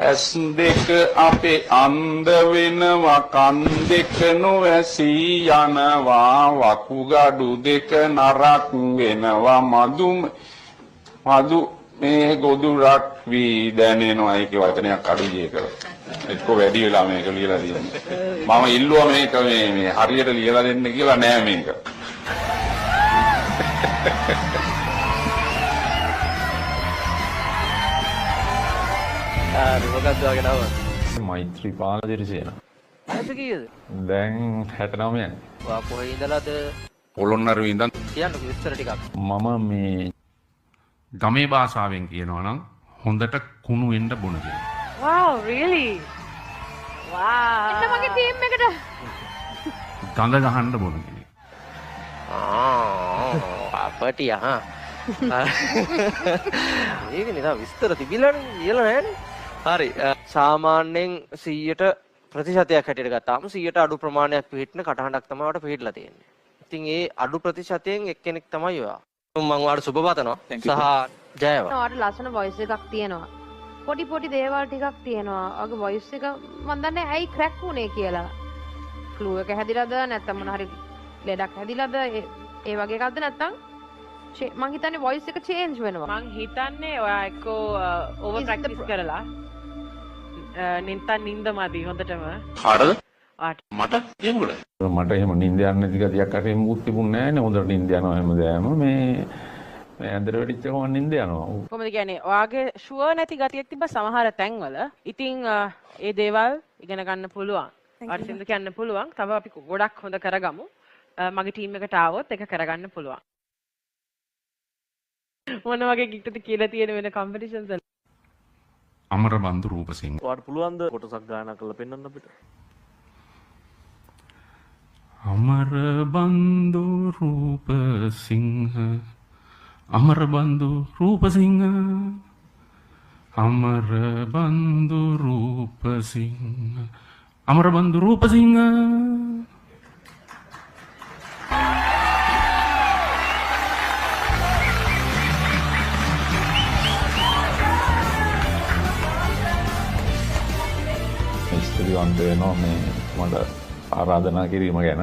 ඇස් දෙක අපේ අන්ධ වෙනවා කන් දෙක නොඇසී යනවා වකුගඩු දෙක නරක් වෙනවා මදු මේ ගොදුරක් වී දැනෙනවා ඒකේ වචනයක් අඩුයි ඒක එක්ක වැඩි වෙලා මේක ලියලා තියෙන්නේ මම ඉල්ලුවා මේක මේ හරියට ලියලා දෙන්න කියලා නෑ මේක මොකක්ද වගේ නම? මෛත්‍රීපාල දිරිසේන. ඇස කීයද? දැන් 69 යන. ඔයා කොහේ ඉඳලාද? පොළොන්නරුවේ ඉඳන් කියන්නකෝ විස්තර ටිකක්. මම මේ ගමේ භාෂාවෙන් කියනවා නම් හොඳට කුණු වෙන්න බොන කෙනෙක්. Wow, really? Wow. එන්න මගේ ටීම් එකට. ගඳ ගහන්න බොන කෙනෙක්. අපටි ආ. ඒක නේ විස්තර තිබිලානේ කියලා නෑනේ. හරි සාමාන්‍යයෙන් 100ට ප්‍රතිශතයක් හැටියට ගත්තාම 100ට අඩු ප්‍රමාණයක් පිළිහිටන කටහඬක් තමයි ඔයාලට පිළිහිටලා තියෙන්නේ. ඉතින් ඒ අඩු ප්‍රතිශතයෙන් එක්කෙනෙක් තමයි ඔයා. මම ඔයාලට සුබ පතනවා. සහ ජයව. ඔයාලට ලස්සන වොයිස් එකක් තියෙනවා. පොඩි දේවල් ටිකක් තියෙනවා. ඔයාගේ වොයිස් එක මම දන්නේ ඇයි ක්‍රැක් වුනේ කියලා. ෆ්ලූ එක හැදිලාද නැත්නම් මොන හරි ලෙඩක් හැදිලාද ඒ වගේ එකක්ද නැත්නම් මං හිතන්නේ වොයිස් එක චේන්ජ් වෙනවා. මං හිතන්නේ ඔයා එක්කෝ ඕවර් ප්‍රැක්ටිස් කරලා නින්ද මදි හොඳටම. හරිද? ආට මට එහෙමද? මට එහෙම නිින්ද යන්නේ නැති ගතියක් අර එහෙම මුත් තිබුණේ නැහැ නේ. හොඳට නිින්ද යනවා හැමදාම මේ ඇඳට වෙටිච්ච ගමන් නිින්ද යනවා. කොහොමද කියන්නේ ඔයාගේ ෂුවර් නැති ගතියක් තිබ්බ සමහර තැන්වල. ඉතින් ඒ දේවල් ඉගෙන ගන්න පුළුවන්. ආට සින්දු කියන්න පුළුවන්. තව අපි ගොඩක් හොඳ කරගමු. මගේ ටීම් එකට ආවොත් ඒක කරගන්න පුළුවන්. මොන වගේ ගිට්ටද කියලා තියෙන වෙන කම්පිටිෂන්ස් වල අමරබන්දු රූපසිංහ ඔයාලට පුළුවන් ද කොටසක් ගායනා කරලා පෙන්වන්න අපිට? අමරබන්දු රූපසිංහ අමරබන්දු රූපසිංහ අමරබන්දු රූපසිංහ අමරබන්දු රූපසිංහ ස්තුතිවන්ත වෙනවා මේ මට ආරාධනා කිරීම ගැන.